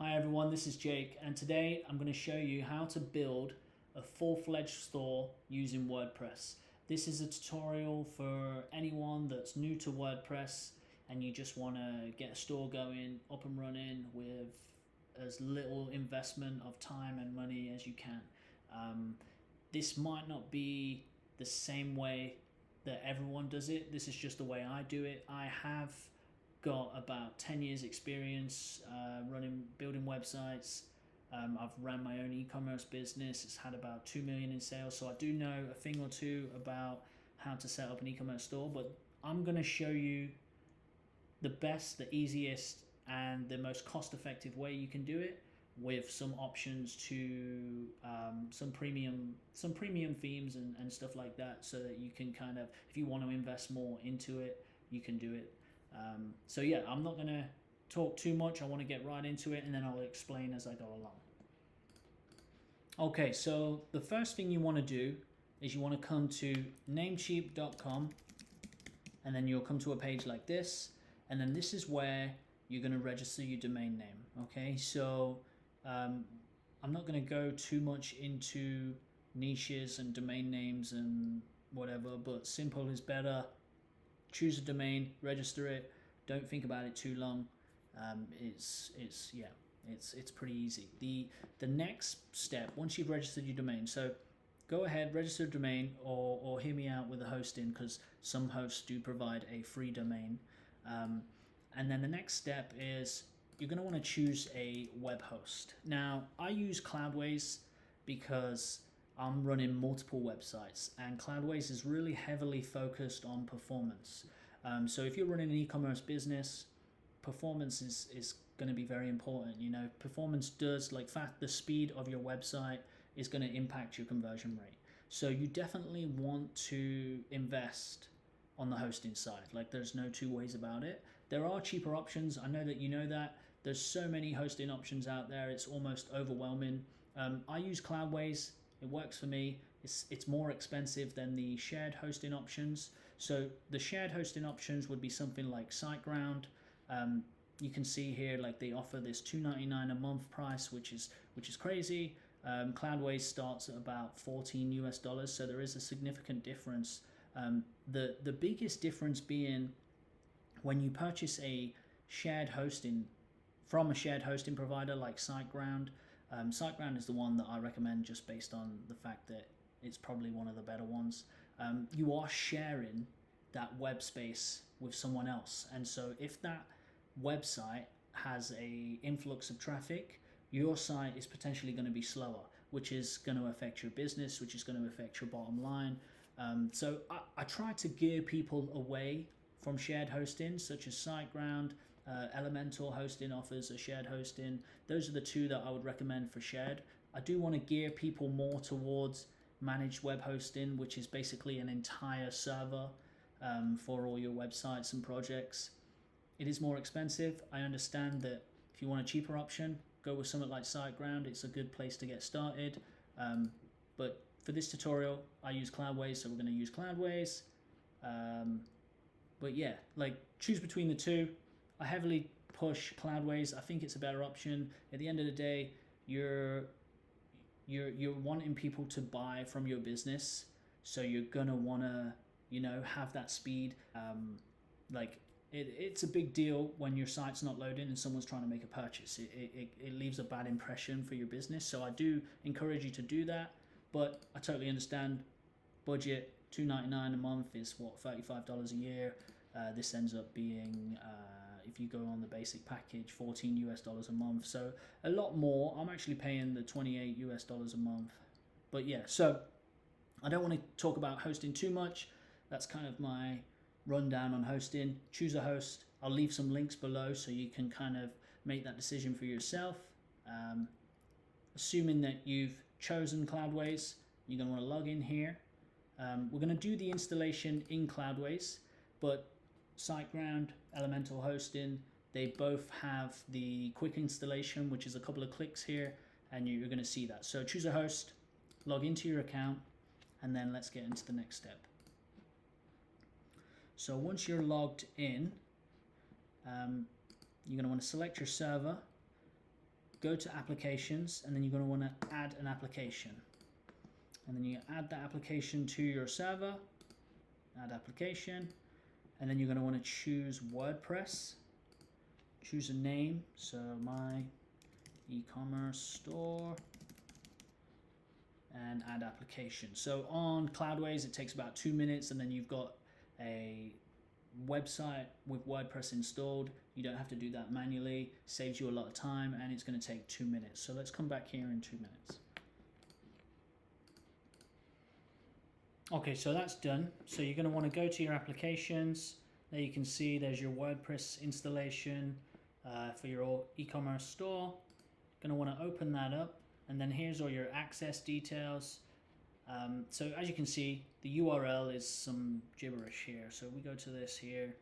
Hi everyone, this is Jake, and today I'm going to show you how to build a full-fledged store using WordPress. This is a tutorial for anyone that's new to WordPress and you just want to get a store going, up and running with as little investment of time and money as you can. This might not be the same way that everyone does it. This is just the way I do it. I have got about 10 years experience building websites. I've ran my own e-commerce business. It's had about 2 million in sales, so I do know a thing or two about how to set up an e-commerce store, but I'm going to show you the best, the easiest, and the most cost-effective way you can do it, with some options to some premium themes and stuff like that, so that you can kind of, if you want to invest more into it, you can do it. So yeah, I'm not going to talk too much. I want to get right into it and then I'll explain as I go along. Okay, so the first thing you want to do is you want to come to namecheap.com, and then you'll come to a page like this, and then this is where you're going to register your domain name. Okay, so I'm not going to go too much into niches and domain names and whatever, but simple is better. Choose a domain, register it. Don't think about it too long. It's pretty easy. The next step, once you've registered your domain, so go ahead, register a domain, or hear me out with the hosting, because some hosts do provide a free domain. And then the next step is you're going to want to choose a web host. Now, I use Cloudways because I'm running multiple websites, and Cloudways is really heavily focused on performance. So if you're running an e-commerce business, performance is going to be very important. You know, performance does, like, the speed of your website is going to impact your conversion rate. So you definitely want to invest on the hosting side. Like, there's no two ways about it. There are cheaper options. I know that you know that. There's so many hosting options out there. It's almost overwhelming. I use Cloudways. It works for me. It's more expensive than the shared hosting options. So the shared hosting options would be something like SiteGround. You can see here, like, they offer this $2.99 a month price, which is crazy. Cloudways starts at about $14 US, so there is a significant difference. The biggest difference being when you purchase a shared hosting from a shared hosting provider like SiteGround. SiteGround is the one that I recommend just based on the fact that it's probably one of the better ones. You are sharing that web space with someone else, and so if that website has a influx of traffic, your site is potentially going to be slower, which is going to affect your business, which is going to affect your bottom line. So I try to gear people away from shared hosting, such as SiteGround. Elemental Hosting offers a shared hosting. Those are the two that I would recommend for shared. I do want to gear people more towards managed web hosting, which is basically an entire server for all your websites and projects. It is more expensive. I understand that if you want a cheaper option, go with something like SiteGround. It's a good place to get started. But for this tutorial, I use Cloudways, so we're going to use Cloudways. But yeah, like, choose between the two. I heavily push Cloudways. I think it's a better option. At the end of the day, you're wanting people to buy from your business, so you're gonna wanna, have that speed. It's a big deal when your site's not loading and someone's trying to make a purchase. It leaves a bad impression for your business. So I do encourage you to do that, but I totally understand. Budget $2.99 a month is what, $35 a year. This ends up being, if you go on the basic package, $14 US a month. So a lot more. I'm actually paying the $28 US a month. But yeah, so I don't want to talk about hosting too much. That's kind of my rundown on hosting. Choose a host. I'll leave some links below so you can kind of make that decision for yourself. Assuming that you've chosen Cloudways, you're going to want to log in here. We're going to do the installation in Cloudways, but SiteGround, Elemental Hosting, they both have the quick installation, which is a couple of clicks here, and you're going to see that. So choose a host, log into your account, and then let's get into the next step. So once you're logged in, you're going to want to select your server, go to applications, and then you're going to want to add an application. And then you add that application to your server, add application, and then you're going to want to choose WordPress, choose a name, so my e-commerce store, and add application. So on Cloudways it takes about 2 minutes, and then you've got a website with WordPress installed. You don't have to do that manually, saves you a lot of time, and it's going to take 2 minutes. So let's come back here in 2 minutes. Okay, so that's done. So you're going to want to go to your applications. There you can see there's your WordPress installation for your e-commerce store. Going to want to open that up, and then here's all your access details. So as you can see, the URL is some gibberish here. So we go to this here.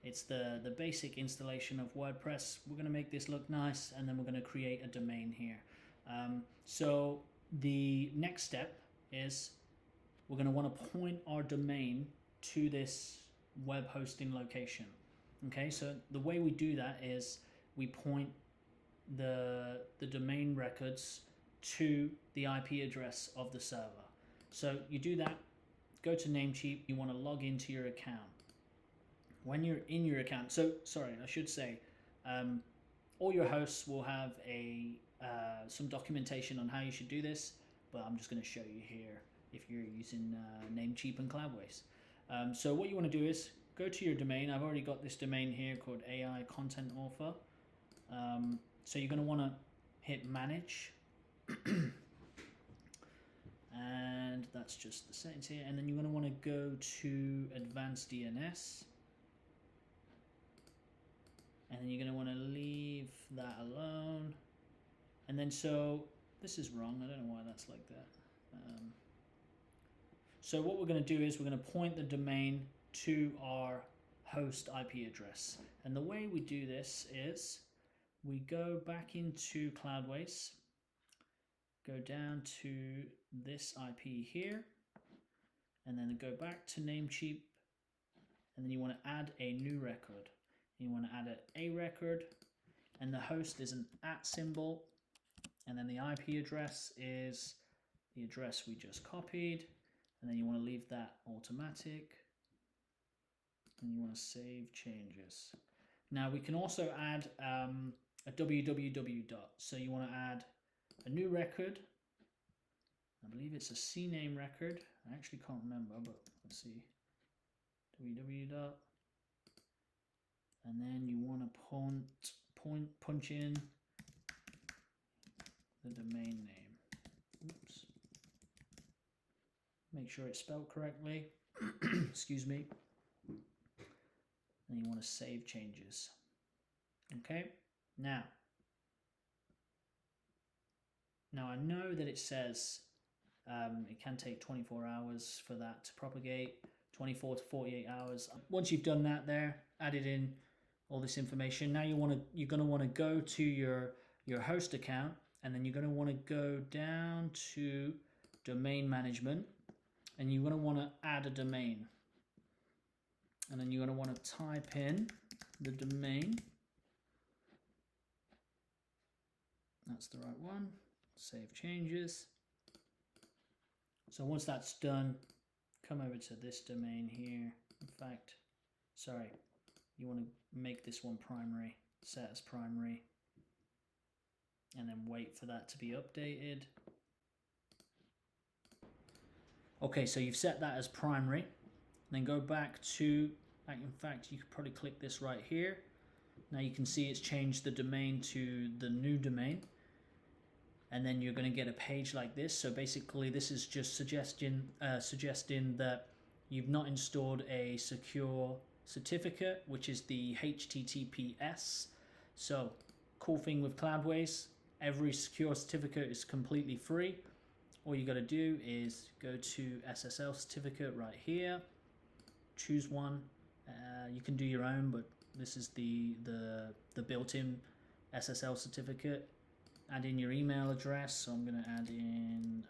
It's the basic installation of WordPress. We're going to make this look nice, and then we're going to create a domain here. So the next step is we're going to want to point our domain to this web hosting location. Okay, so the way we do that is we point the domain records to the IP address of the server. So you do that, go to Namecheap, you want to log into your account. When you're in your account, so sorry, I should say, all your hosts will have some documentation on how you should do this, but I'm just going to show you here if you're using Namecheap and Cloudways. So what you want to do is go to your domain. I've already got this domain here called AI Content Author. So you're going to want to hit manage. And that's just the settings here. And then you're going to want to go to advanced DNS. And then you're going to want to leave that alone. And then so this is wrong. I don't know why that's like that. So what we're going to do is we're going to point the domain to our host IP address. And the way we do this is we go back into Cloudways, go down to this IP here, and then go back to Namecheap, and then you want to add a new record. You want to add a record, and the host is an @ symbol, and then the IP address is the address we just copied, and then you want to leave that automatic, and you want to save changes. Now we can also add a www dot. So you want to add a new record. I believe it's a CNAME record. I actually can't remember, but let's see. www dot. And then you want to punch in the domain name. Oops. Make sure it's spelled correctly. Excuse me. And you want to save changes. Okay. Now I know that it says it can take 24 hours for that to propagate, 24 to 48 hours. Once you've done that there, added in all this information, now you're going to want to go to your host account, and then you're going to want to go down to domain management, and you're going to want to add a domain. And then you're going to want to type in the domain. That's the right one. Save changes. So once that's done, come over to this domain here. In fact, sorry, you want to make this one primary, set as primary, and then wait for that to be updated. Okay, so you've set that as primary. Then go back to, in fact, you could probably click this right here. Now you can see it's changed the domain to the new domain. And then you're going to get a page like this. So basically this is just suggesting that you've not installed a secure certificate, which is the HTTPS. So cool thing with Cloudways, every secure certificate is completely free. All you got to do is go to SSL Certificate right here, choose one. You can do your own, but this is the built-in SSL certificate. Add in your email address. So I'm going to add in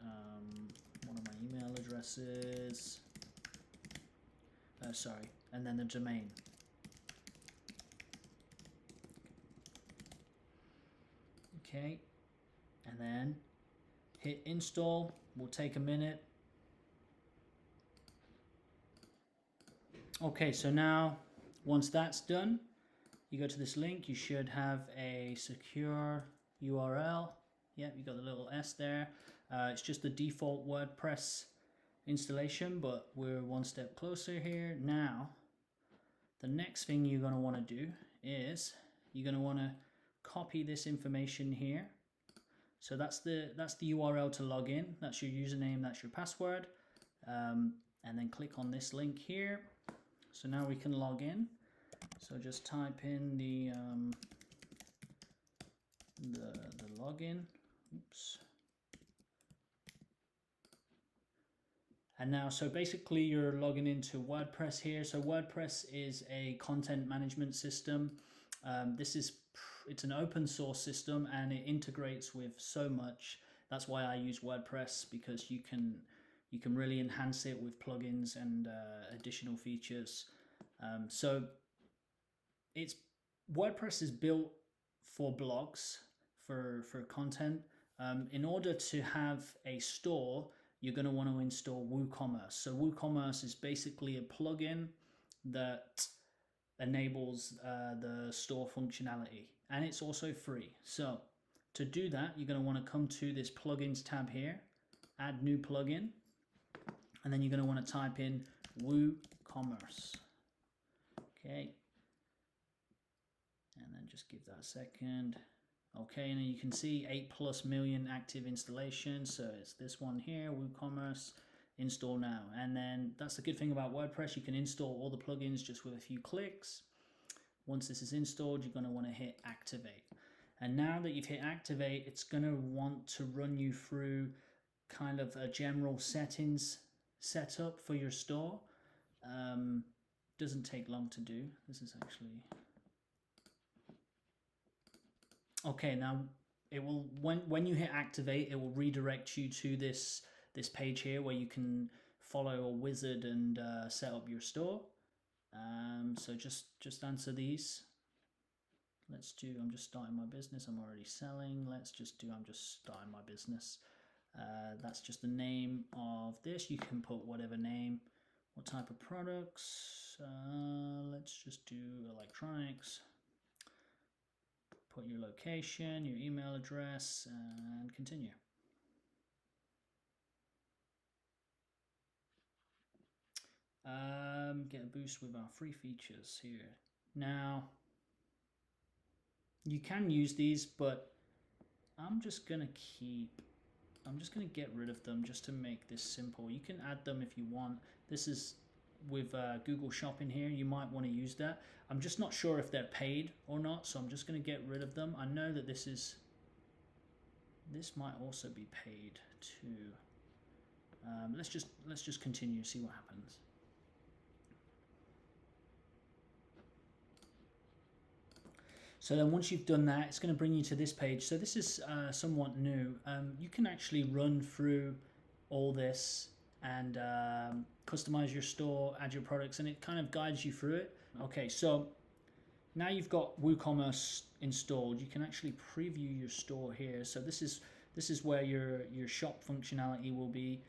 one of my email addresses. Sorry, and then the domain. Okay, and then hit install. Will take a minute. Okay, so now once that's done, you go to this link. You should have a secure URL. Yep, you got the little S there. It's just the default WordPress installation, but we're one step closer here. Now, the next thing you're going to want to do is you're going to want to copy this information here. So that's the URL to log in. That's your username, that's your password. And then click on this link here. So now we can log in. So just type in the login. Oops. And now, so basically you're logging into WordPress here. So WordPress is a content management system. It's an open source system and it integrates with so much. That's why I use WordPress, because you can really enhance it with plugins and additional features. So WordPress is built for blogs, for content. In order to have a store, you're going to want to install WooCommerce. So WooCommerce is basically a plugin that enables the store functionality, and it's also free. So to do that, you're going to want to come to this plugins tab here, add new plugin, and then you're going to want to type in WooCommerce. Okay, and then just give that a second. Okay, and you can see 8+ million active installations. So it's this one here, WooCommerce, install now. And then that's the good thing about WordPress. You can install all the plugins just with a few clicks. Once this is installed, you're going to want to hit activate. And now that you've hit activate, it's going to want to run you through kind of a general settings setup for your store. Doesn't take long to do. This is actually... Okay, now it will, when you hit activate, it will redirect you to this page here where you can follow a wizard and set up your store. So just answer these. Let's do, I'm just starting my business. I'm already selling. Let's just do, I'm just starting my business. That's just the name of this. You can put whatever name. What type of products? Let's just do electronics. Put your location, your email address, and continue. Get a boost with our free features here. Now, you can use these, but I'm just gonna get rid of them just to make this simple. You can add them if you want. This is with Google Shopping here. You might want to use that. I'm just not sure if they're paid or not, so I'm just going to get rid of them. I know that this might also be paid too. Let's just continue, see what happens. So then once you've done that, it's going to bring you to this page. So this is somewhat new. You can actually run through all this and customize your store, add your products, and it kind of guides you through it. Okay, so now you've got WooCommerce installed, you can actually preview your store here. So this is where your shop functionality will be.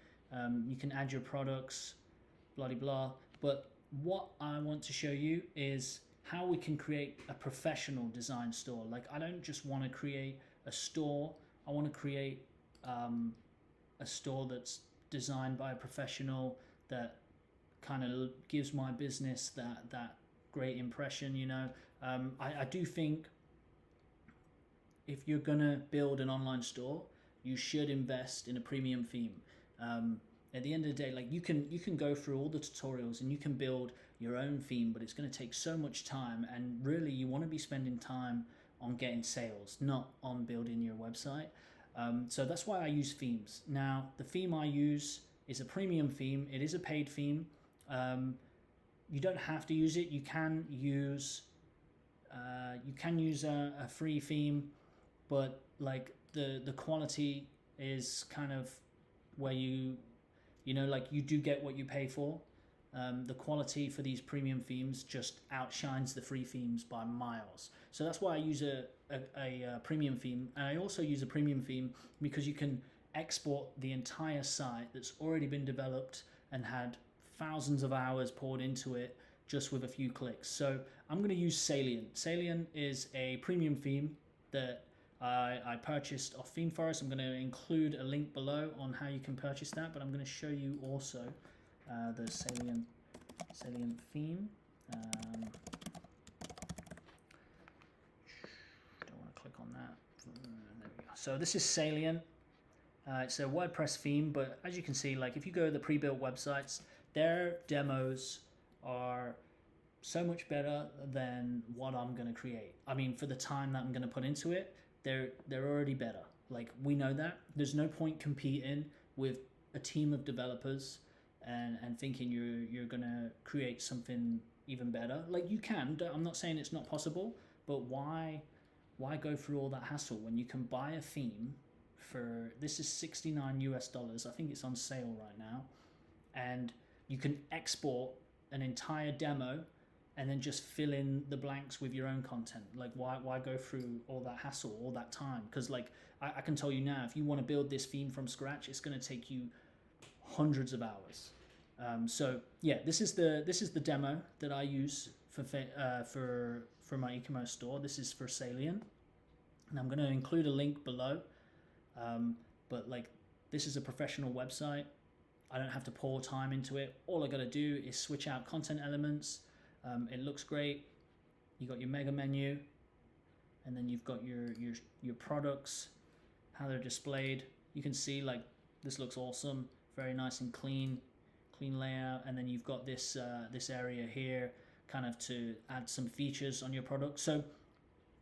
You can add your products, blah blah. But what I want to show you is how we can create a professional design store. Like, I don't just want to create a store. I want to create a store that's designed by a professional, that kind of gives my business that great impression, you know. I do think if you're gonna build an online store, you should invest in a premium theme. At the end of the day, like, you can go through all the tutorials and you can build your own theme, but it's going to take so much time, and really you want to be spending time on getting sales, not on building your website. So that's why I use themes. Now, the theme I use is a premium theme. It is a paid theme. You don't have to use it. You can use a free theme, but like the quality is kind of where you know, like, you do get what you pay for. the quality for these premium themes just outshines the free themes by miles. So that's why I use a premium theme. And I also use a premium theme because you can export the entire site that's already been developed and had thousands of hours poured into it just with a few clicks. So I'm going to use Salient. Salient is a premium theme that I purchased off ThemeForest. I'm going to include a link below on how you can purchase that, but I'm going to show you also the Salient theme. Don't want to click on that. There we go. So this is Salient. It's a WordPress theme, but as you can see, like if you go to the pre-built websites, their demos are so much better than what I'm going to create. I mean, for the time that I'm going to put into it, they're already better. Like, we know that. There's no point competing with a team of developers and thinking you're going to create something even better. Like, you can. I'm not saying it's not possible, but why go through all that hassle when you can buy a theme for, this is $69 US. I think it's on sale right now. And you can export an entire demo and then just fill in the blanks with your own content. Like, why go through all that hassle, all that time? Because like I can tell you now, if you want to build this theme from scratch, it's going to take you hundreds of hours. So yeah, this is the demo that I use for my e-commerce store. This is for Salient, and I'm going to include a link below. But like, this is a professional website. I don't have to pour time into it. All I got to do is switch out content elements. It looks great. You got your mega menu, and then you've got your products, how they're displayed. You can see like this looks awesome, very nice and clean layout. And then you've got this this area here, kind of to add some features on your product. So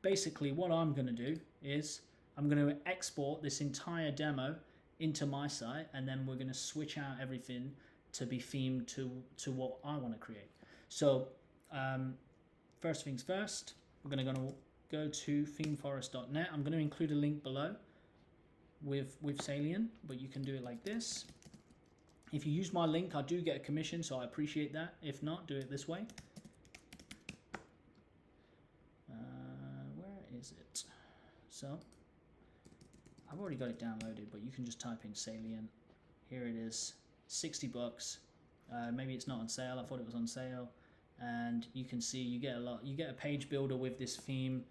basically, what I'm going to do is I'm going to export this entire demo into my site, and then we're going to switch out everything to be themed to what I want to create. So first things first, we're going to go to themeforest.net. I'm going to include a link below with Salient, but you can do it like this. If you use my link, I do get a commission, so I appreciate that. If not, do it this way. Where is it? So I've already got it downloaded, but you can just type in Salient. Here it is, $60. Maybe it's not on sale. I thought it was on sale. And you can see you get a lot. You get a page builder with this theme.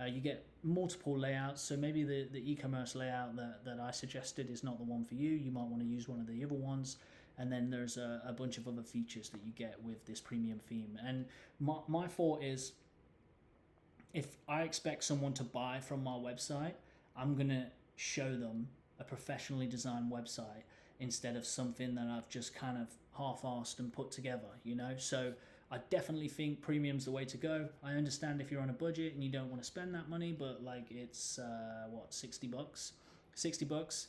You get multiple layouts. So maybe the e-commerce layout that I suggested is not the one for you. You might want to use one of the other ones. And then there's a bunch of other features that you get with this premium theme. And my thought is, if I expect someone to buy from my website, I'm going to show them a professionally designed website instead of something that I've just kind of half-arsed and put together, you know? So I definitely think premium's the way to go. I understand if you're on a budget and you don't want to spend that money, but like it's what, $60? $60.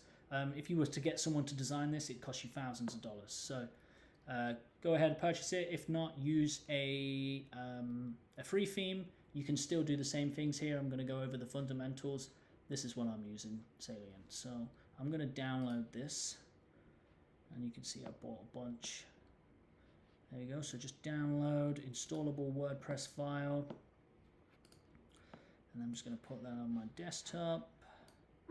If you were to get someone to design this, it costs you thousands of dollars. So go ahead and purchase it. If not, use a free theme. You can still do the same things here. I'm going to go over the fundamentals. This is what I'm using, Salient. So I'm going to download this, and you can see I bought a bunch. There you go. So just download installable WordPress file, and I'm just going to put that on my desktop.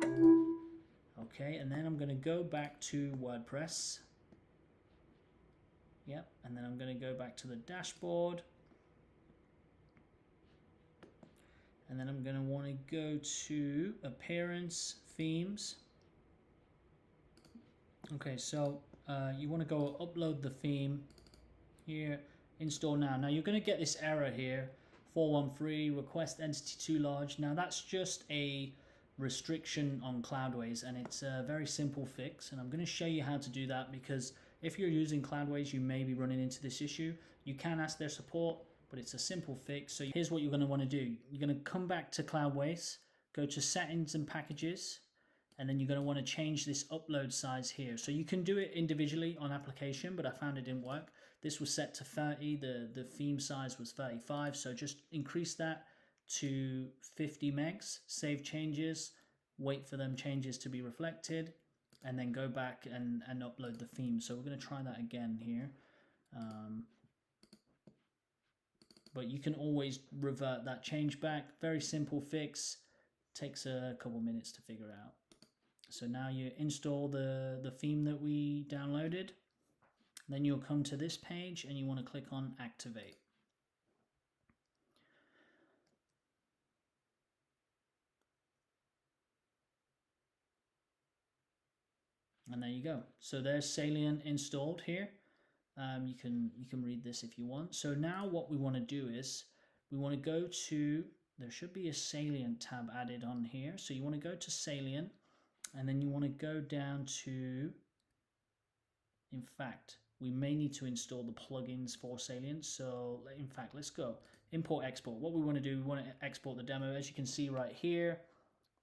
Okay, and then I'm going to go back to WordPress. Yep, and then I'm going to go back to the dashboard. And then I'm going to want to go to Appearance, Themes. Okay, so you want to go upload the theme here, install now. Now you're going to get this error here, 413, request entity too large. Now that's just a restriction on Cloudways, and it's a very simple fix. And I'm going to show you how to do that, because if you're using Cloudways, you may be running into this issue. You can ask their support, but it's a simple fix. So here's what you're going to want to do. You're going to come back to Cloudways, go to Settings and Packages, and then you're going to want to change this upload size here. So you can do it individually on application, but I found it didn't work. This was set to 30, the theme size was 35, so just increase that to 50 megs, save changes, wait for them changes to be reflected, and then go back and upload the theme. So we're going to try that again here. but you can always revert that change back. Very simple fix, takes a couple minutes to figure out. So now you install the theme that we downloaded, then you'll come to this page and you want to click on activate. And there you go. So there's Salient installed here. You can read this if you want. So now what we want to do is we want to go to, there should be a Salient tab added on here. So you want to go to Salient, and then you want to go down to, in fact, we may need to install the plugins for Salient. So in fact, let's go import export. What we want to do, we want to export the demo. As you can see right here,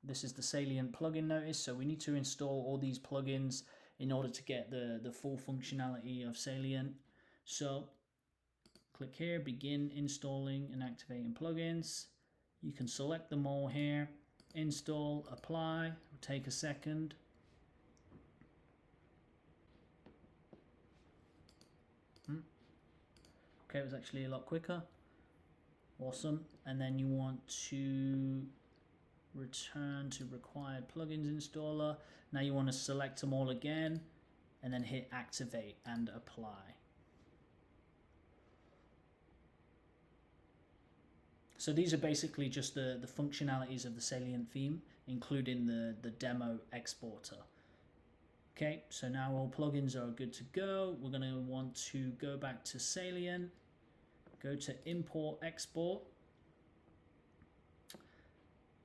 this is the Salient plugin notice. So we need to install all these plugins in order to get the full functionality of Salient. So click here, begin installing and activating plugins. You can select them all here, install, apply, it'll take a second. Okay, it was actually a lot quicker. Awesome. And then you want to return to required plugins installer. Now you want to select them all again and then hit activate and apply. So these are basically just the functionalities of the Salient theme, including the demo exporter. Okay, so now all plugins are good to go. We're going to want to go back to Salient, go to import export.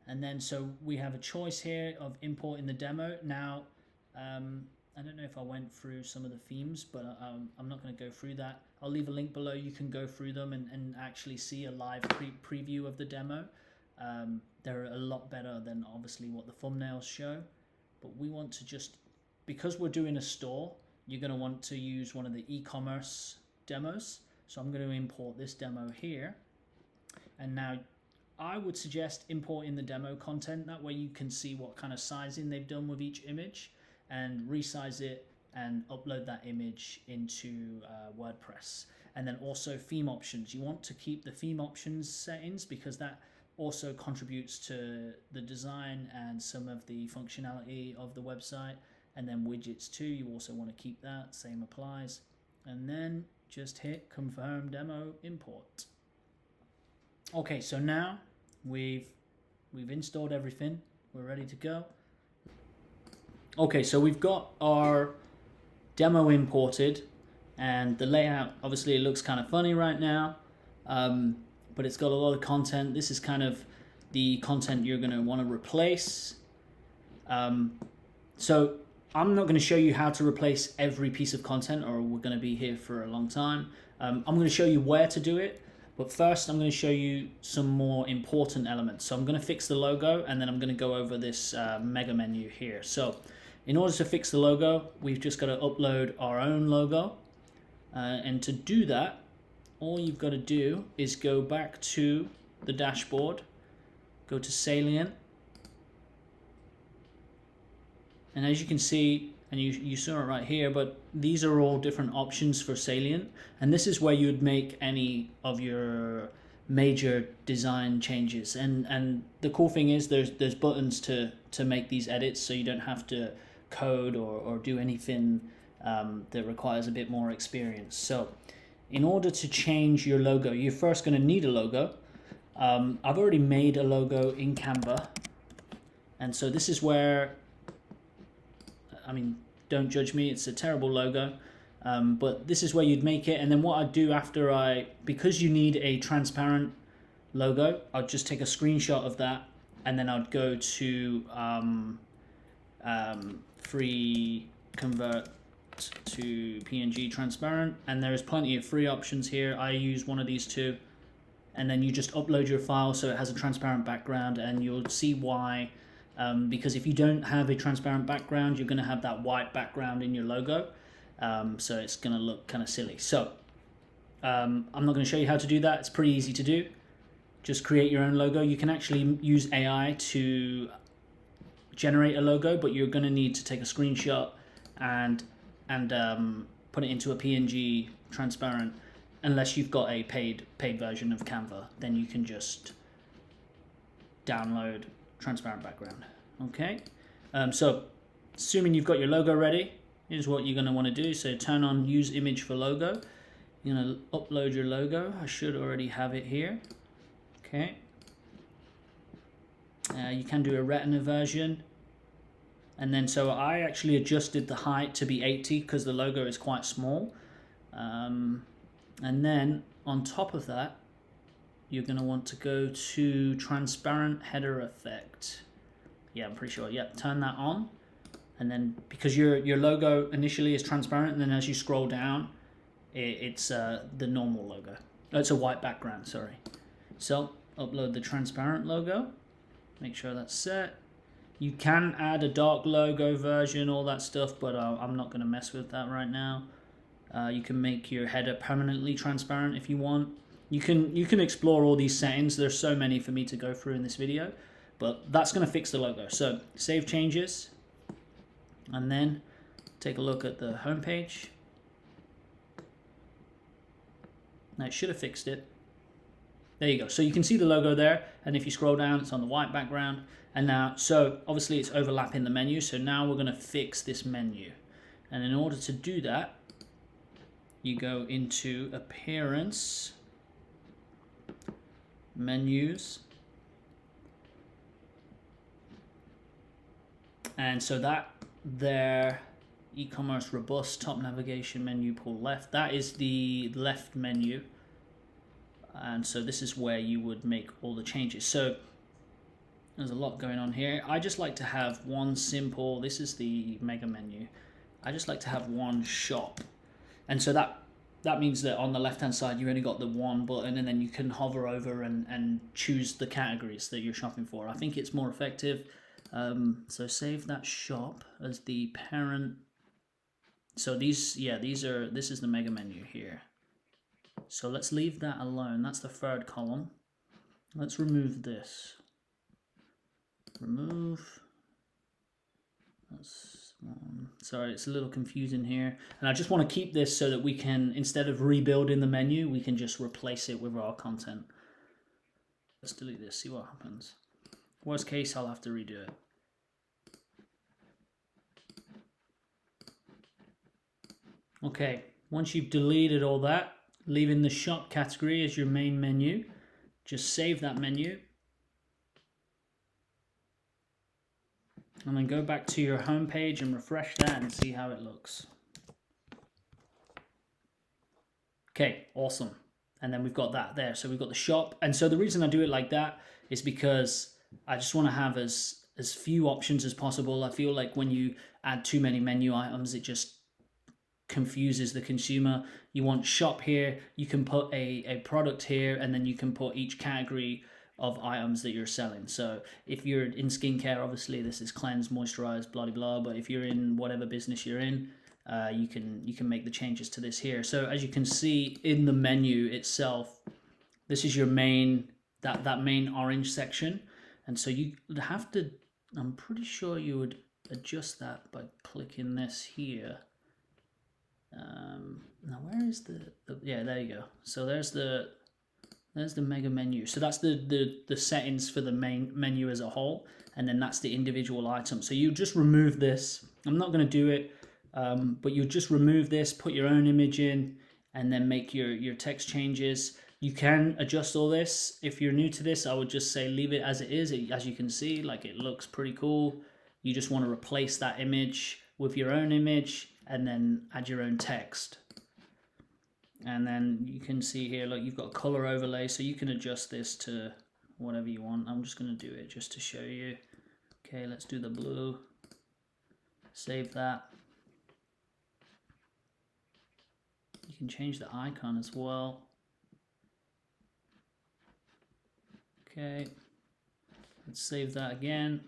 And then so we have a choice here of importing the demo. Now, I don't know if I went through some of the themes, but I'm not going to go through that. I'll leave a link below. You can go through them and actually see a live preview of the demo. They're a lot better than obviously what the thumbnails show. But we want to just, because we're doing a store, you're going to want to use one of the e-commerce demos. So I'm going to import this demo here. And now I would suggest importing the demo content. That way you can see what kind of sizing they've done with each image and resize it and upload that image into WordPress. And then also theme options. You want to keep the theme options settings because that also contributes to the design and some of the functionality of the website. And then widgets too, you also want to keep that, same applies. And then just hit confirm demo import. Okay, so now we've installed everything. We're ready to go. Okay, so we've got our demo imported, and the layout, obviously it looks kind of funny right now, but it's got a lot of content. This is kind of the content you're going to want to replace. So I'm not going to show you how to replace every piece of content, or we're going to be here for a long time. I'm going to show you where to do it. But first, I'm going to show you some more important elements. So I'm going to fix the logo, and then I'm going to go over this mega menu here. So in order to fix the logo, we've just got to upload our own logo. And to do that, all you've got to do is go back to the dashboard, go to Salient. And as you can see, and you saw it right here, but these are all different options for Salient. And this is where you would make any of your major design changes. And the cool thing is there's buttons to make these edits, so you don't have to code or do anything that requires a bit more experience. So in order to change your logo, you're first going to need a logo. I've already made a logo in Canva. And so this is where, I mean, don't judge me, it's a terrible logo, but this is where you'd make it. And then what I'd do after because you need a transparent logo, I'd just take a screenshot of that, and then I'd go to free convert to PNG transparent, and there's plenty of free options here. I use one of these two, and then you just upload your file so it has a transparent background, and you'll see why. Because if you don't have a transparent background, you're going to have that white background in your logo, so it's going to look kind of silly. So I'm not going to show you how to do that. It's pretty easy to do. Just create your own logo. You can actually use AI to generate a logo, but you're going to need to take a screenshot and put it into a PNG transparent, unless you've got a paid version of Canva, then you can just download transparent background. Okay, so assuming you've got your logo ready, here's what you're going to want to do. So turn on use image for logo. You're going to upload your logo. I should already have it here. Okay, you can do a retina version. And then so I actually adjusted the height to be 80 because the logo is quite small. And then on top of that, you're going to want to go to transparent header effect. Yeah, I'm pretty sure. Yep, turn that on. And then because your logo initially is transparent, and then as you scroll down, it's the normal logo. It's a white background, sorry. So upload the transparent logo. Make sure that's set. You can add a dark logo version, all that stuff, but I'm not going to mess with that right now. You can make your header permanently transparent if you want. You can explore all these settings. There's so many for me to go through in this video, but that's going to fix the logo. So save changes, and then take a look at the home page. Now it should have fixed it. There you go. So you can see the logo there, and if you scroll down, it's on the white background. And now, so obviously it's overlapping the menu. So now we're going to fix this menu, and in order to do that, you go into Appearance, Menus, and so that there, e-commerce robust, top navigation menu, pull left. That is the left menu, and so this is where you would make all the changes. So there's a lot going on here. I just like to have one simple, this is the mega menu. I just like to have one shop. And so that means that on the left hand side, you've only got the one button, and then you can hover over and choose the categories that you're shopping for. I think it's more effective. So save that shop as the parent. So this is the mega menu here. So let's leave that alone. That's the third column. Let's remove this. Remove. That's one. Sorry, it's a little confusing here. And I just want to keep this so that we can, instead of rebuilding the menu, we can just replace it with our content. Let's delete this, see what happens. Worst case, I'll have to redo it. Okay, once you've deleted all that, leaving the shop category as your main menu, just save that menu. And then go back to your home page and refresh that and see how it looks. Okay, awesome. And then we've got that there. So we've got the shop. And so the reason I do it like that is because I just want to have as few options as possible. I feel like when you add too many menu items, it just confuses the consumer. You want shop here, you can put a product here, and then you can put each category of items that you're selling. So if you're in skincare, obviously this is cleanse, moisturize, blah, blah, blah. But if you're in whatever business you're in, you can make the changes to this here. So as you can see in the menu itself, this is your main, that main orange section. And so you have to, I'm pretty sure you would adjust that by clicking this here. Now where is the yeah, there you go. So there's the mega menu. So that's the settings for the main menu as a whole, and then that's the individual item. So you just remove this. I'm not going to do it, but you just remove this, put your own image in, and then make your text changes. You can adjust all this. If you're new to this, I would just say leave it as it is. As you can see, like, it looks pretty cool. You just want to replace that image with your own image and then add your own text. And then you can see here, look, you've got a color overlay, so you can adjust this to whatever you want. I'm just going to do it just to show you. Okay, let's do the blue. Save that. You can change the icon as well. Okay, let's save that again.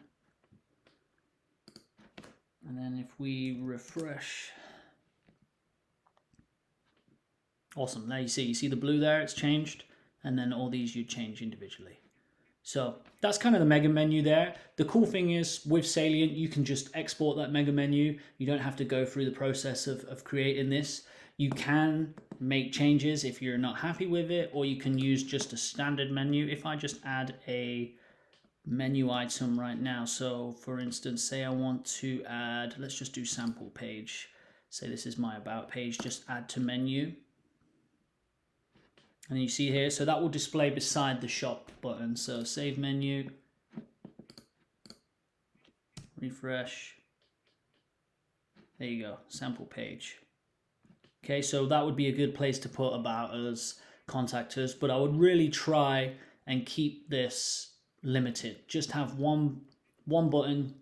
And then if we refresh, awesome. Now you see the blue there, it's changed, and then all these you change individually. So that's kind of the mega menu there. The cool thing is with Salient, you can just export that mega menu. You don't have to go through the process of creating this. You can make changes if you're not happy with it, or you can use just a standard menu. If I just add a menu item right now, so for instance, say I want to add, let's just do sample page. Say this is my about page, just add to menu. And you see here, so that will display beside the shop button. So save menu, refresh. There you go, sample page. Okay, so that would be a good place to put about us, contact us, but I would really try and keep this limited. Just have one button,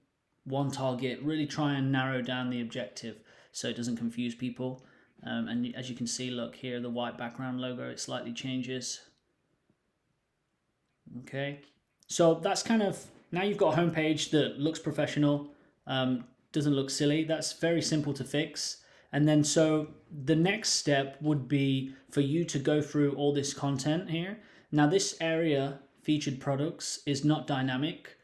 one target, really try and narrow down the objective so it doesn't confuse people. And as you can see, look here, the white background logo, it slightly changes. Okay, so that's kind of, now you've got a homepage that looks professional, doesn't look silly. That's very simple to fix. And then so the next step would be for you to go through all this content here. Now this area, featured products, is not dynamic.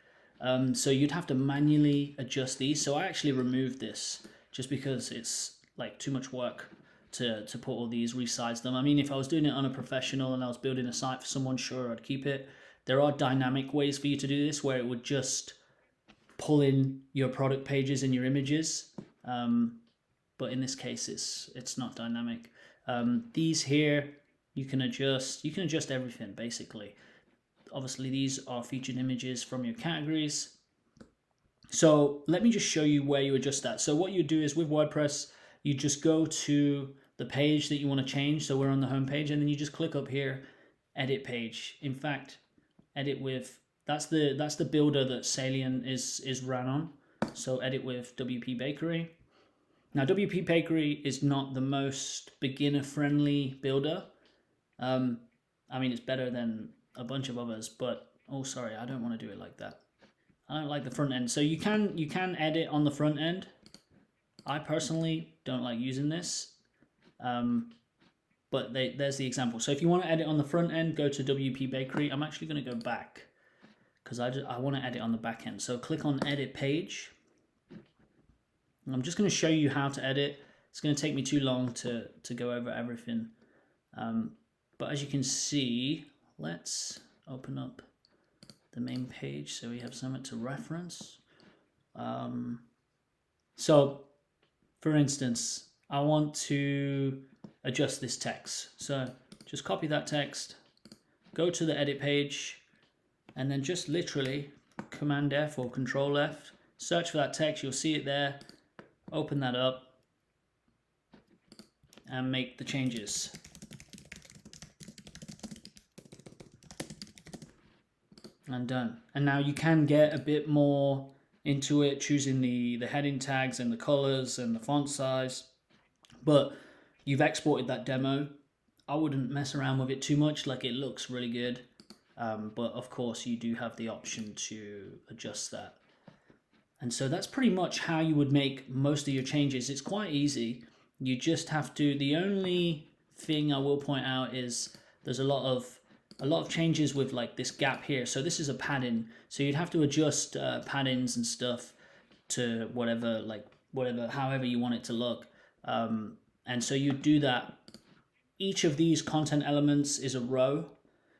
So you'd have to manually adjust these. So I actually removed this just because it's like too much work to put all these, resize them. I mean, if I was doing it on a professional and I was building a site for someone, sure, I'd keep it. There are dynamic ways for you to do this where it would just pull in your product pages and your images. But in this case, it's not dynamic. These here, you can adjust everything basically. Obviously, these are featured images from your categories. So let me just show you where you adjust that. So what you do is with WordPress, you just go to the page that you want to change. So we're on the home page, and then you just click up here, edit page. In fact, edit with, that's the builder that Salient is ran on. So edit with WP Bakery. Now, WP Bakery is not the most beginner-friendly builder. I mean, it's better than a bunch of others, but, oh, sorry, I don't want to do it like that. I don't like the front end. So you can edit on the front end. I personally don't like using this, but there's the example. So if you want to edit on the front end, go to WP Bakery. I'm actually going to go back because I want to edit on the back end. So click on Edit Page. I'm just going to show you how to edit. It's going to take me too long to go over everything. But as you can see, let's open up the main page so we have something to reference. So, for instance, I want to adjust this text. So just copy that text, go to the edit page, and then just literally Command F or Control F, search for that text, you'll see it there. Open that up and make the changes. And done. And now you can get a bit more into it, choosing the heading tags and the colors and the font size. But you've exported that demo. I wouldn't mess around with it too much. Like, it looks really good. But of course you do have the option to adjust that. And so that's pretty much how you would make most of your changes. It's quite easy. You just have to, the only thing I will point out is there's a lot of changes with like this gap here. So this is a padding. So you'd have to adjust paddings and stuff to however you want it to look. And so you do that. Each of these content elements is a row.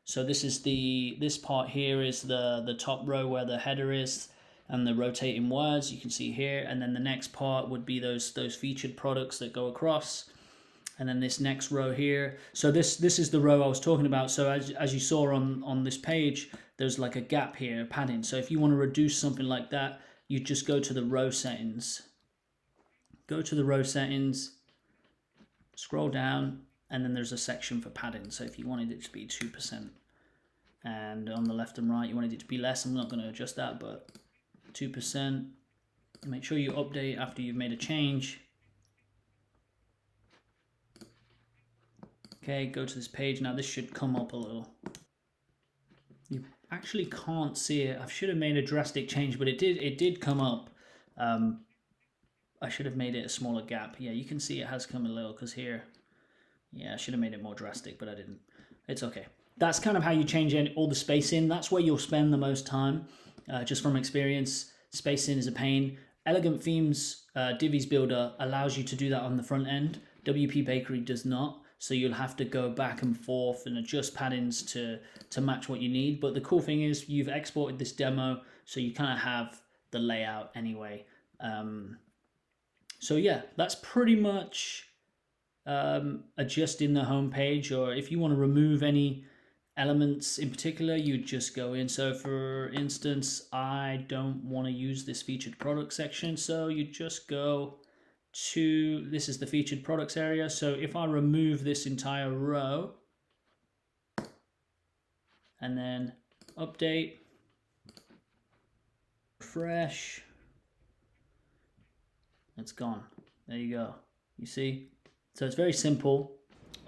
So this part here is the top row where the header is and the rotating words you can see here. And then the next part would be those featured products that go across. And then this next row here. So this is the row I was talking about. So as you saw on this page, there's like a gap here, padding. So if you want to reduce something like that, you just go to the row settings. Go to the row settings, scroll down, and then there's a section for padding. So if you wanted it to be 2%, and on the left and right, you wanted it to be less, I'm not going to adjust that, but 2%. Make sure you update after you've made a change. Okay, go to this page. Now this should come up a little. You actually can't see it. I should have made a drastic change, but it did come up. I should have made it a smaller gap. Yeah, you can see it has come a little because here, yeah, I should have made it more drastic, but I didn't. It's okay. That's kind of how you change all the spacing. That's where you'll spend the most time. Just from experience, spacing is a pain. Elegant Themes Divi's Builder allows you to do that on the front end, WP Bakery does not. So you'll have to go back and forth and adjust paddings to match what you need. But the cool thing is you've exported this demo, so you kind of have the layout anyway. So yeah, that's pretty much adjusting the home page. Or if you want to remove any elements in particular, you just go in. So for instance, I don't want to use this featured product section, so you just go to, this is the featured products area. So if I remove this entire row and then update, refresh, it's gone. There you go. You see? So it's very simple.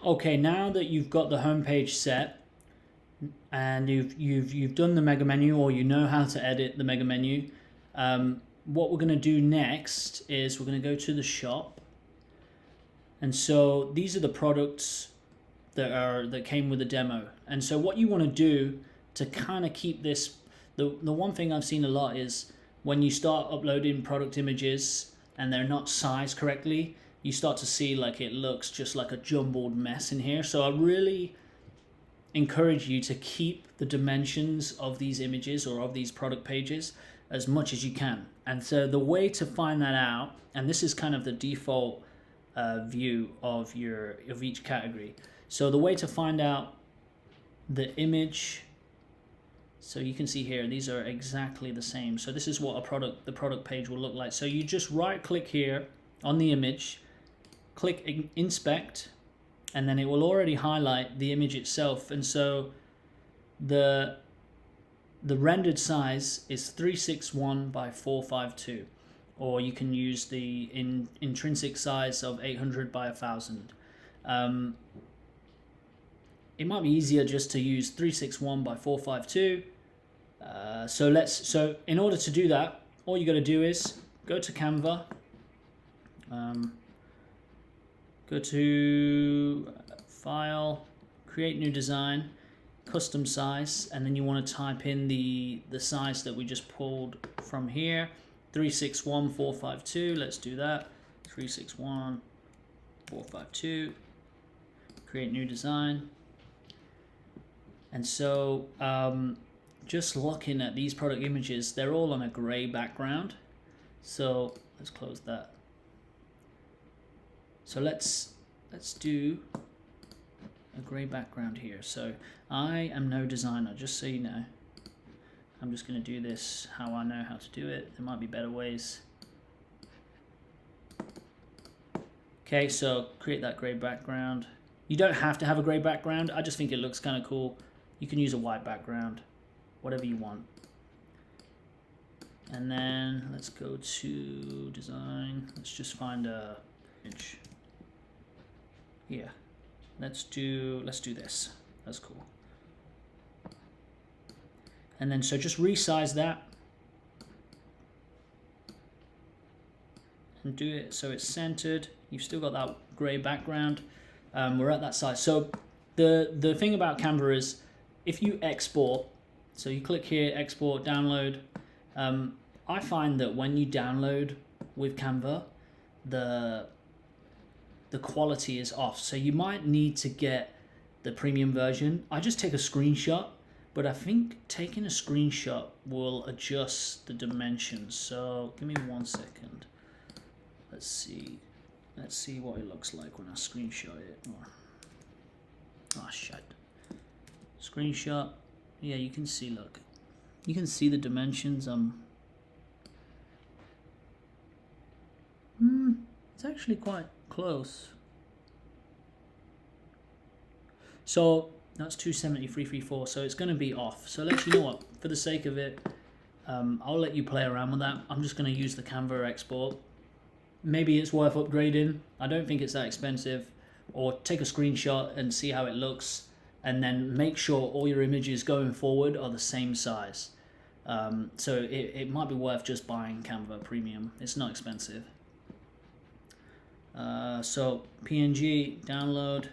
Okay, now that you've got the home page set and you've done the mega menu, or you know how to edit the mega menu, what we're going to do next is we're going to go to the shop. And so these are the products that came with the demo. And so what you want to do to kind of keep this, the one thing I've seen a lot is when you start uploading product images and they're not sized correctly, you start to see like it looks just like a jumbled mess in here. So I really encourage you to keep the dimensions of these images or of these product pages as much as you can. And so the way to find that out, and this is kind of the default view of each category. So the way to find out the image, so you can see here, these are exactly the same. So this is what the product page will look like. So you just right click here on the image, click inspect, and then it will already highlight the image itself. And so the rendered size is 361 by 452, or you can use the intrinsic size of 800 by 1000. It might be easier just to use 361 by 452. So in order to do that, all you got to do is go to Canva, go to File, Create New Design, Custom Size, and then you want to type in the size that we just pulled from here, 361 452. Let's do that. 361 452. Create New Design. And so just looking at these product images, they're all on a gray background. So let's close that. So let's do a gray background here. So I am no designer, just so you know. I'm just going to do this how I know how to do it. There might be better ways. Okay, so create that gray background. You don't have to have a gray background. I just think it looks kind of cool. You can use a white background, whatever you want. And then let's go to design. Let's just find a image. Yeah, let's do this. That's cool. And then so just resize that and do it so it's centered. You've still got that gray background. We're at that size. So the thing about Canva is if you export, so you click here, export, download. I find that when you download with Canva, the quality is off. So you might need to get the premium version. I just take a screenshot, but I think taking a screenshot will adjust the dimensions. So give me 1 second. Let's see what it looks like when I screenshot it. Oh shit. Screenshot. Yeah, you can see, look. You can see the dimensions. It's actually quite close. So that's 270, 334, so it's going to be off. So you know what, for the sake of it, I'll let you play around with that. I'm just going to use the Canva export. Maybe it's worth upgrading. I don't think it's that expensive. Or take a screenshot and see how it looks, and then make sure all your images going forward are the same size. So it might be worth just buying Canva Premium. It's not expensive. So PNG, download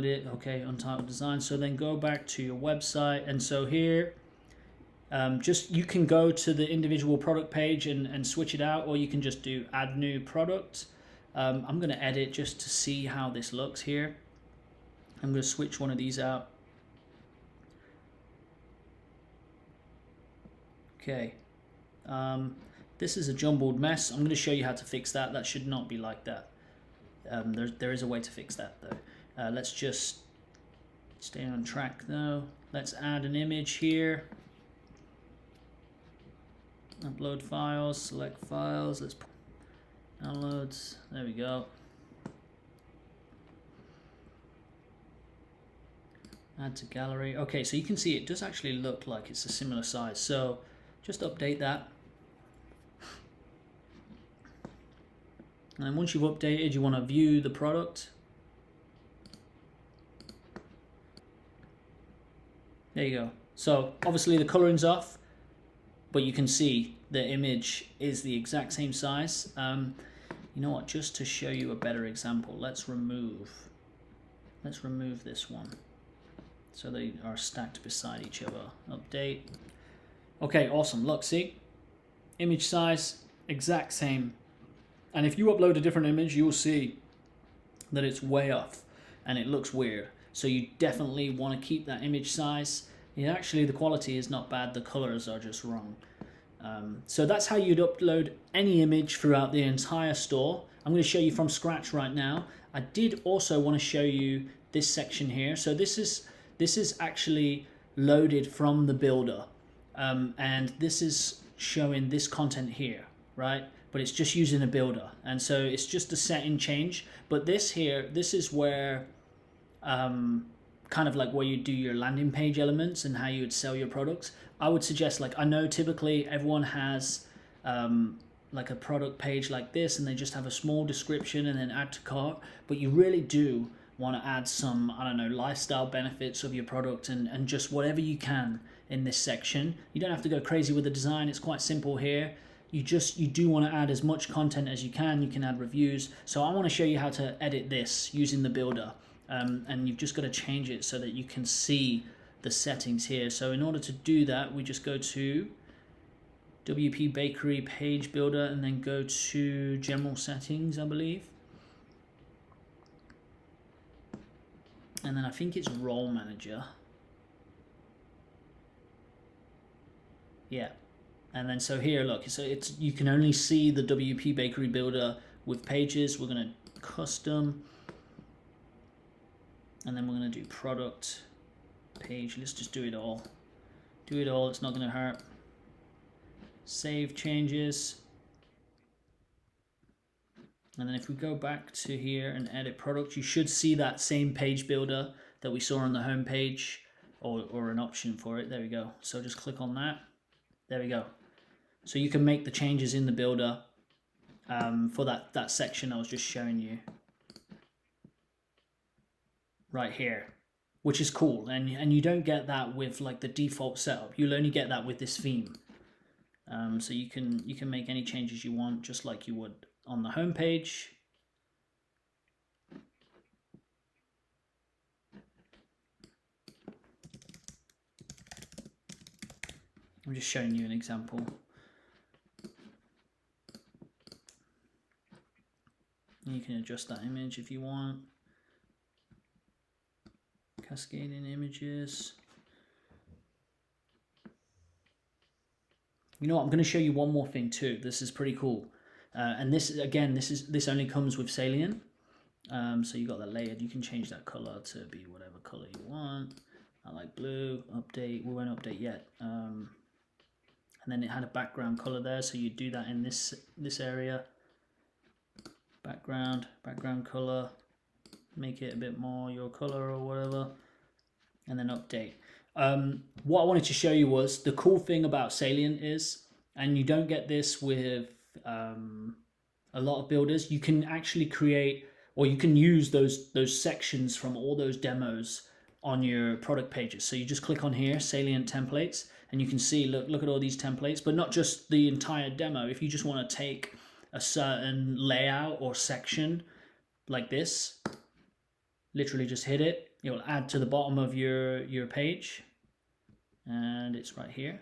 it. Okay, untitled design. So then go back to your website, and so here you can go to the individual product page and switch it out, or you can just do add new product. I'm going to edit just to see how this looks here. I'm going to switch one of these out. Okay. This is a jumbled mess. I'm going to show you how to fix that. That should not be like that. There is a way to fix that though. Let's just stay on track though. Let's add an image here. Upload files, select files. Let's downloads. There we go. Add to gallery. Okay, so you can see it does actually look like it's a similar size. So just update that. And then once you've updated, you want to view the product. There you go. So obviously the coloring's off, but you can see the image is the exact same size. You know what, just to show you a better example, let's remove this one. So they are stacked beside each other. Update. Okay, awesome. Look, see? Image size, exact same. And if you upload a different image, you'll see that it's way off and it looks weird. So you definitely want to keep that image size. Actually, the quality is not bad. The colors are just wrong. So that's how you'd upload any image throughout the entire store. I'm going to show you from scratch right now. I did also want to show you this section here. So this is actually loaded from the builder. And this is showing this content here, right? But it's just using a builder. And so it's just a setting change. But this here, this is where kind of like where you do your landing page elements and how you would sell your products. I would suggest, like, I know typically everyone has like a product page like this and they just have a small description and then add to cart, but you really do want to add some, I don't know, lifestyle benefits of your product and just whatever you can in this section. You don't have to go crazy with the design. It's quite simple here. You do want to add as much content as you can. You can add reviews. So I want to show you how to edit this using the builder. And you've just got to change it so that you can see the settings here. So in order to do that, we just go to WP Bakery Page Builder and then go to General Settings, I believe. And then I think it's Role Manager. Yeah. And then so here, look, so it's you can only see the WP Bakery Builder with pages. We're going to custom. And then we're going to do product page. Let's just do it all. Do it all. It's not going to hurt. Save changes. And then if we go back to here and edit product, you should see that same page builder that we saw on the home page, or an option for it. There we go. So just click on that. There we go. So you can make the changes in the builder for that section I was just showing you. Right here, which is cool, and you don't get that with like the default setup. You'll only get that with this theme. So you can make any changes you want, just like you would on the home page. I'm just showing you an example. You can adjust that image if you want. Cascading images. You know what? I'm going to show you one more thing too. This is pretty cool. And this again, this only comes with Salient. So you got that layered. You can change that color to be whatever color you want. I like blue. Update. We won't update yet. And then it had a background color there, so you do that in this area. Background color. Make it a bit more your color or whatever, and then update. What I wanted to show you was the cool thing about Salient is, and you don't get this with a lot of builders, you can actually create, or you can use those sections from all those demos on your product pages. So you just click on here, Salient templates, and you can see, look at all these templates, but not just the entire demo. If you just want to take a certain layout or section like this, literally just hit it, it will add to the bottom of your page, and it's right here.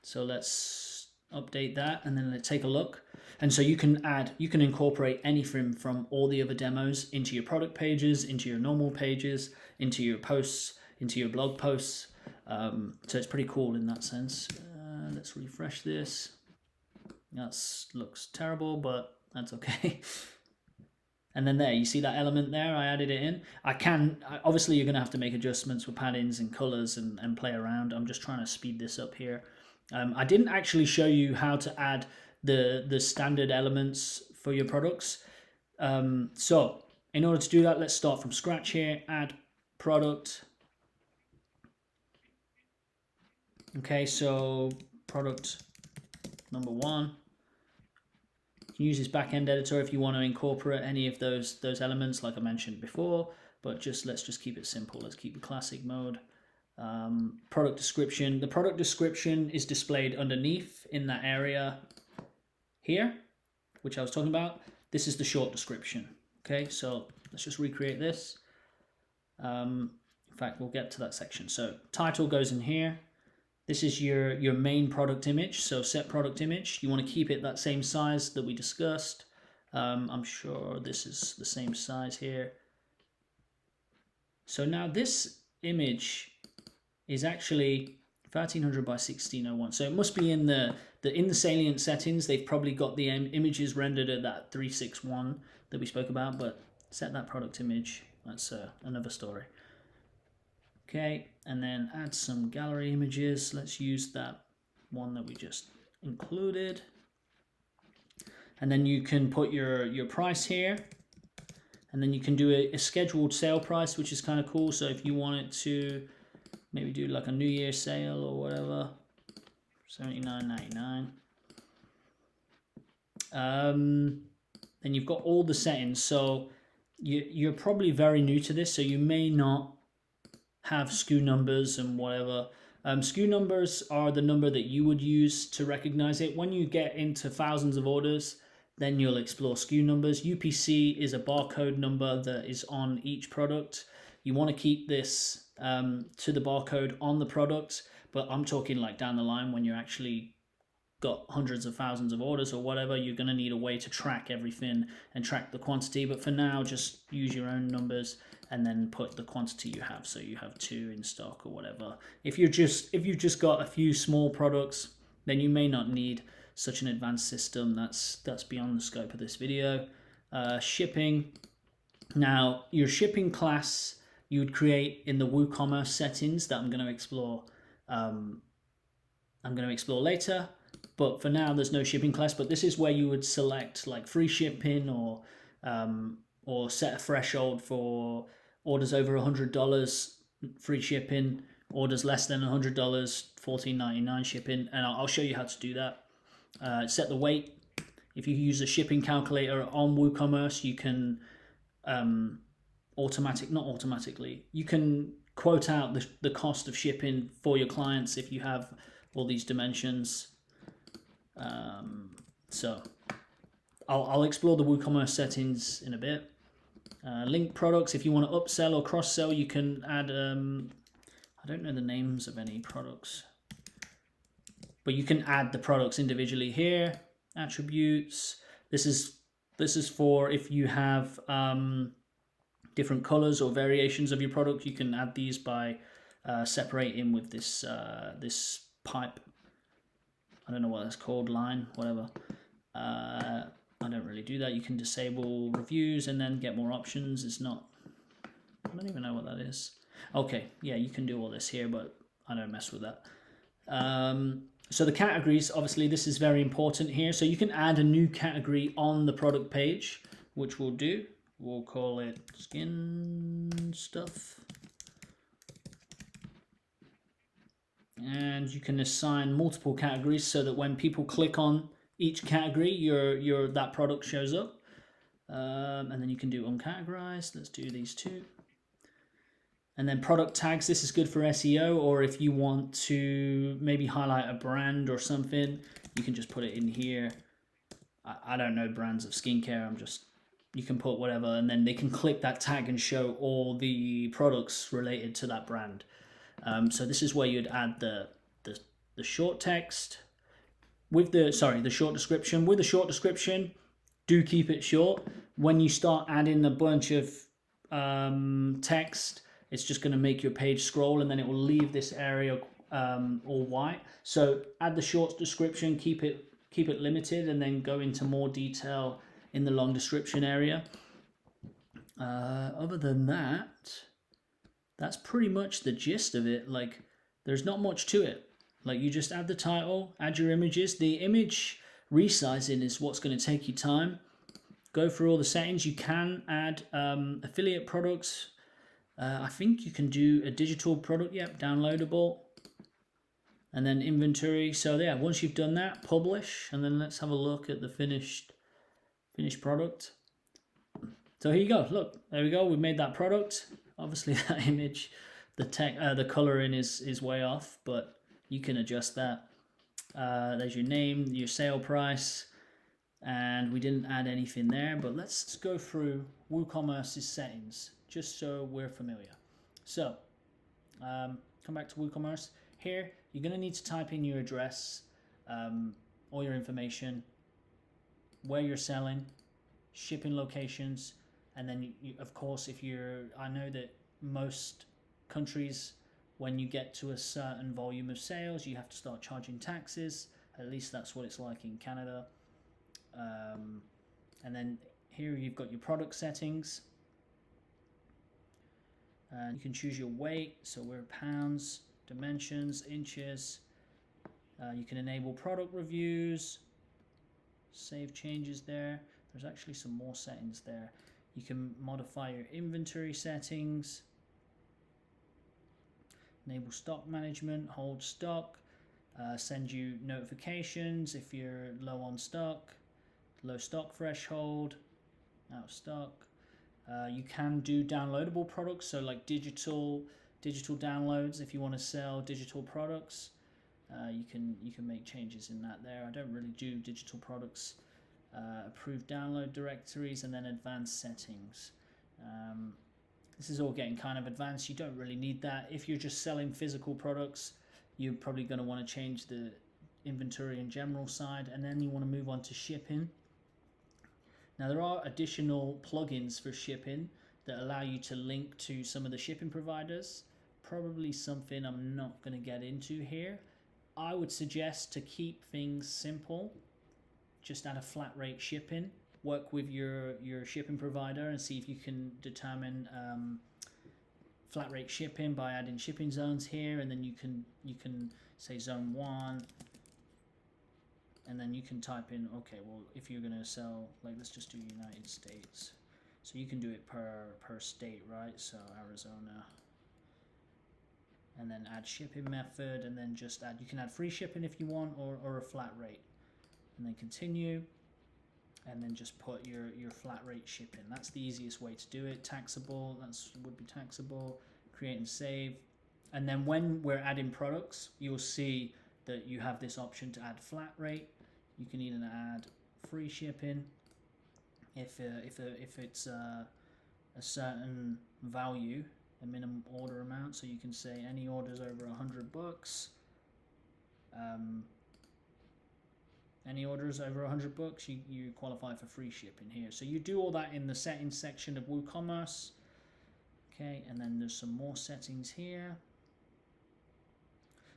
So let's update that, and then let's take a look. And so you can incorporate anything from all the other demos into your product pages, into your normal pages, into your posts, into your blog posts. So it's pretty cool in that sense. Let's refresh this. That looks terrible, but that's okay. And then there, you see that element there? I added it in. Obviously you're going to have to make adjustments with paddings and colors and play around. I'm just trying to speed this up here. I didn't actually show you how to add the standard elements for your products. So in order to do that, let's start from scratch here. Add product. Okay, so product number 1. You can use this backend editor if you want to incorporate any of those elements like I mentioned before, but let's just keep it simple. Let's keep the classic mode. Product description. The product description is displayed underneath in that area here, which I was talking about. This is the short description. Okay, so let's just recreate this. In fact, we'll get to that section. So title goes in here. This is your main product image, so set product image. You want to keep it that same size that we discussed. I'm sure this is the same size here. So now this image is actually 1300 by 1601. So it must be in the salient settings. They've probably got the images rendered at that 361 that we spoke about, but set that product image. That's another story. Okay, and then add some gallery images. Let's use that one that we just included. And then you can put your price here. And then you can do a scheduled sale price, which is kind of cool. So if you wanted to maybe do like a New Year sale or whatever, $79.99. Then you've got all the settings. So you're probably very new to this, so you may not have SKU numbers and whatever. SKU numbers are the number that you would use to recognize it. When you get into thousands of orders, then you'll explore SKU numbers. UPC is a barcode number that is on each product. You want to keep this to the barcode on the product, but I'm talking like down the line when you're actually got hundreds of thousands of orders or whatever, you're going to need a way to track everything and track the quantity. But for now, just use your own numbers and then put the quantity you have. So you have 2 in stock or whatever. If you've just got a few small products, then you may not need such an advanced system. That's beyond the scope of this video. Shipping. Now, your shipping class you would create in the WooCommerce settings that I'm going to explore. Later. But for now, there's no shipping class. But this is where you would select like free shipping or set a threshold for orders over $100 free shipping, orders less than $100 $14.99 shipping, and I'll show you how to do that. Set the weight. If you use a shipping calculator on WooCommerce, you can you can quote out the cost of shipping for your clients if you have all these dimensions. So I'll explore the WooCommerce settings in a bit. Link products, if you want to upsell or cross-sell, you can add, I don't know the names of any products, but you can add the products individually here. Attributes, this is for if you have different colors or variations of your product, you can add these by separating with this pipe. I don't know what that's called, line, whatever. I don't really do that. You can disable reviews and then get more options. I don't even know what that is. Okay, yeah, you can do all this here, but I don't mess with that. So the categories, obviously this is very important here. So you can add a new category on the product page, which we'll do. We'll call it skin stuff. And you can assign multiple categories so that when people click on each category, that product shows up. And then you can do uncategorized. Let's do these 2. And then product tags. This is good for SEO, or if you want to maybe highlight a brand or something, you can just put it in here. I don't know brands of skincare. You can put whatever, and then they can click that tag and show all the products related to that brand. So this is where you'd add the short text. with the short description. With the short description, do keep it short. When you start adding a bunch of text, it's just going to make your page scroll, and then it will leave this area all white. So add the short description, keep it limited, and then go into more detail in the long description area. Other than that, that's pretty much the gist of it. Like, there's not much to it. Like, you just add the title, add your images. The image resizing is what's going to take you time. Go through all the settings. You can add affiliate products. I think you can do a digital product, yep, downloadable. And then inventory. So yeah, once you've done that, publish, and then let's have a look at the finished product. So here you go. Look, there we go. We've made that product. Obviously, that image, the coloring is way off, but you can adjust that. There's your name, your sale price, and we didn't add anything there. But let's go through WooCommerce's settings just so we're familiar. So come back to WooCommerce. Here, you're going to need to type in your address, all your information, where you're selling, shipping locations, and then you, of course, I know that most countries, when you get to a certain volume of sales, you have to start charging taxes. At least that's what it's like in Canada. And then here you've got your product settings. And you can choose your weight, so we're pounds, dimensions, inches. You can enable product reviews, save changes there. There's actually some more settings there. You can modify your inventory settings, enable stock management, hold stock, send you notifications if you're low on stock, low stock threshold, out of stock. You can do downloadable products, so like digital downloads. If you want to sell digital products, you can make changes in that there. I don't really do digital products. Approved download directories, and then advanced settings. This is all getting kind of advanced. You don't really need that. If you're just selling physical products, you're probably going to want to change the inventory and general side, and then you want to move on to shipping. Now, there are additional plugins for shipping that allow you to link to some of the shipping providers. Probably something I'm not going to get into here. I would suggest to keep things simple. Just add a flat rate shipping. Work with your shipping provider and see if you can determine flat rate shipping by adding shipping zones here, and then you can say zone 1, and then you can type in, okay, well, if you're going to sell, like, let's just do United States. So you can do it per state, right? So Arizona, and then add shipping method, and then just add, you can add free shipping if you want, or a flat rate, and then continue, and then just put your flat rate shipping. That's the easiest way to do it. Taxable, would be taxable. Create and save, and then when we're adding products, you'll see that you have this option to add flat rate. You can even add free shipping if it's a certain value, a minimum order amount. So you can say any orders over $100. Any orders over $100, you qualify for free shipping here. So you do all that in the settings section of WooCommerce. Okay, and then there's some more settings here.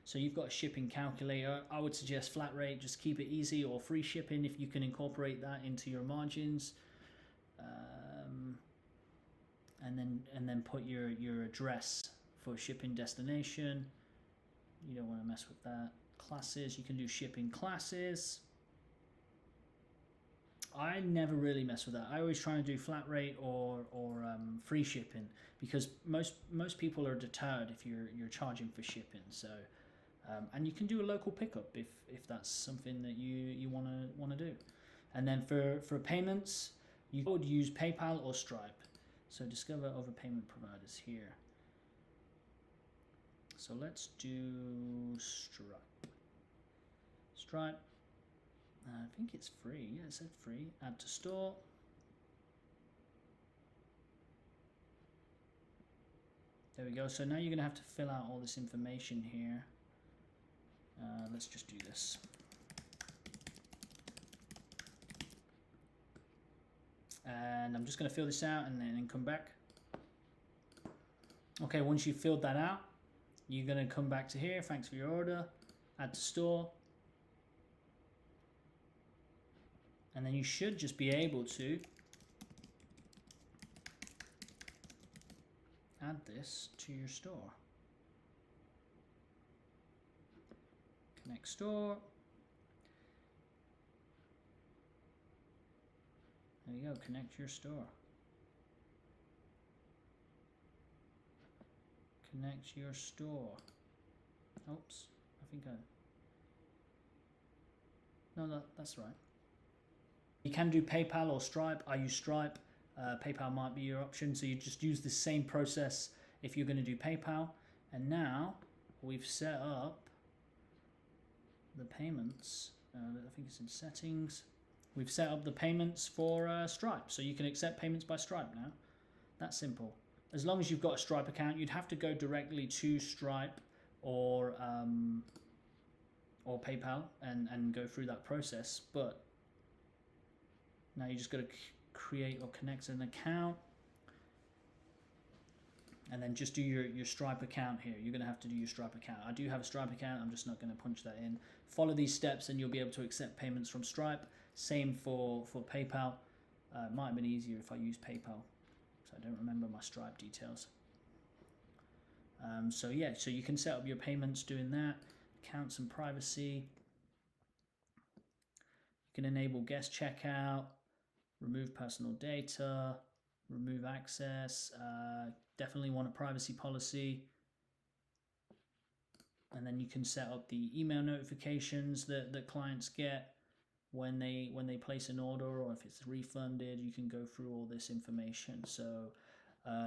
So you've got a shipping calculator. I would suggest flat rate, just keep it easy, or free shipping if you can incorporate that into your margins. And then put your address for shipping destination. You don't want to mess with that. Classes, you can do shipping classes. I never really mess with that. I always try to do flat rate or free shipping, because most people are deterred if you're charging for shipping. So and you can do a local pickup if that's something that you want to do. And then for payments, you would use PayPal or Stripe. So discover other payment providers here. So let's do Stripe. Stripe. I think it's free. Yeah, it said free. Add to store. There we go. So now you're going to have to fill out all this information here. Let's just do this. And I'm just going to fill this out and then come back. Okay, once you've filled that out, you're going to come back to here. Thanks for your order. Add to store. And then you should just be able to add this to your store. Connect store. There you go, connect your store. Connect your store. Oops, I think no, that's right. You can do PayPal or Stripe. I use Stripe. PayPal might be your option, so you just use the same process if you're going to do PayPal. And now we've set up the payments. I think it's in settings. We've set up the payments for Stripe, so you can accept payments by Stripe now. That's simple. As long as you've got a Stripe account, you'd have to go directly to Stripe or PayPal and go through that process. But now you just got to create or connect an account, and then just do your Stripe account here. You're going to have to do your Stripe account. I do have a Stripe account. I'm just not going to punch that in. Follow these steps and you'll be able to accept payments from Stripe. Same for PayPal. It might have been easier if I used PayPal, so I don't remember my Stripe details. So yeah, so you can set up your payments doing that. Accounts and privacy. You can enable guest checkout, remove personal data, remove access, definitely want a privacy policy. And then you can set up the email notifications that clients get when they place an order, or if it's refunded. You can go through all this information. So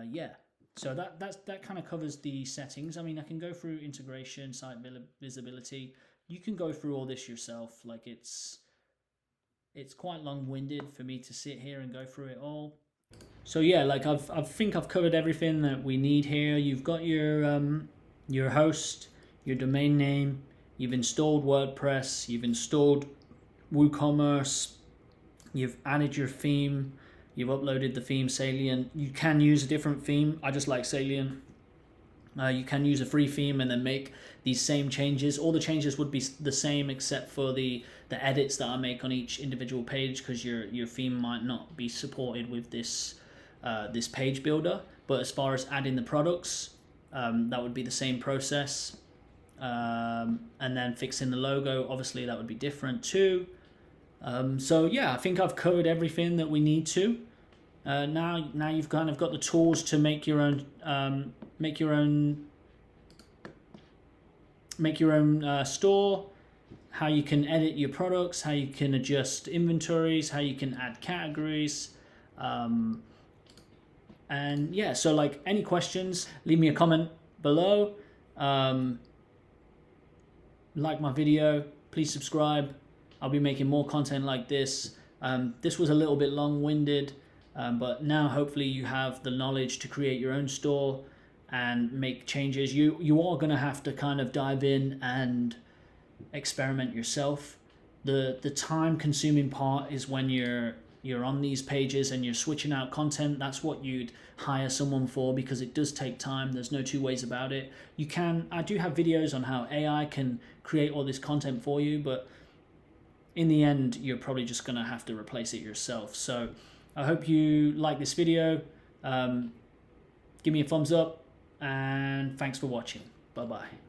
yeah, so that kind of covers the settings. I mean, I can go through integration, site visibility. You can go through all this yourself. Like it's quite long-winded for me to sit here and go through it all. So yeah, like I think I've covered everything that we need here. You've got your host, your domain name, you've installed WordPress, you've installed WooCommerce, you've added your theme, you've uploaded the theme Salient. You can use a different theme. I just like Salient. You can use a free theme and then make these same changes. All the changes would be the same except for the edits that I make on each individual page, because your theme might not be supported with this this page builder. But as far as adding the products, that would be the same process. And then fixing the logo, obviously that would be different too. So yeah, I think I've covered everything that we need to. Now you've kind of got the tools to make your own store, how you can edit your products, how you can adjust inventories, how you can add categories. And yeah, so like any questions, leave me a comment below. Like my video, please subscribe. I'll be making more content like this. This was a little bit long-winded, but now hopefully you have the knowledge to create your own store and make changes. You are going to have to kind of dive in and experiment yourself. The time-consuming part is when you're on these pages and you're switching out content. That's what you'd hire someone for, because it does take time. There's no two ways about it. I do have videos on how AI can create all this content for you, but in the end, you're probably just going to have to replace it yourself. So I hope you like this video. Give me a thumbs up, and thanks for watching. Bye-bye.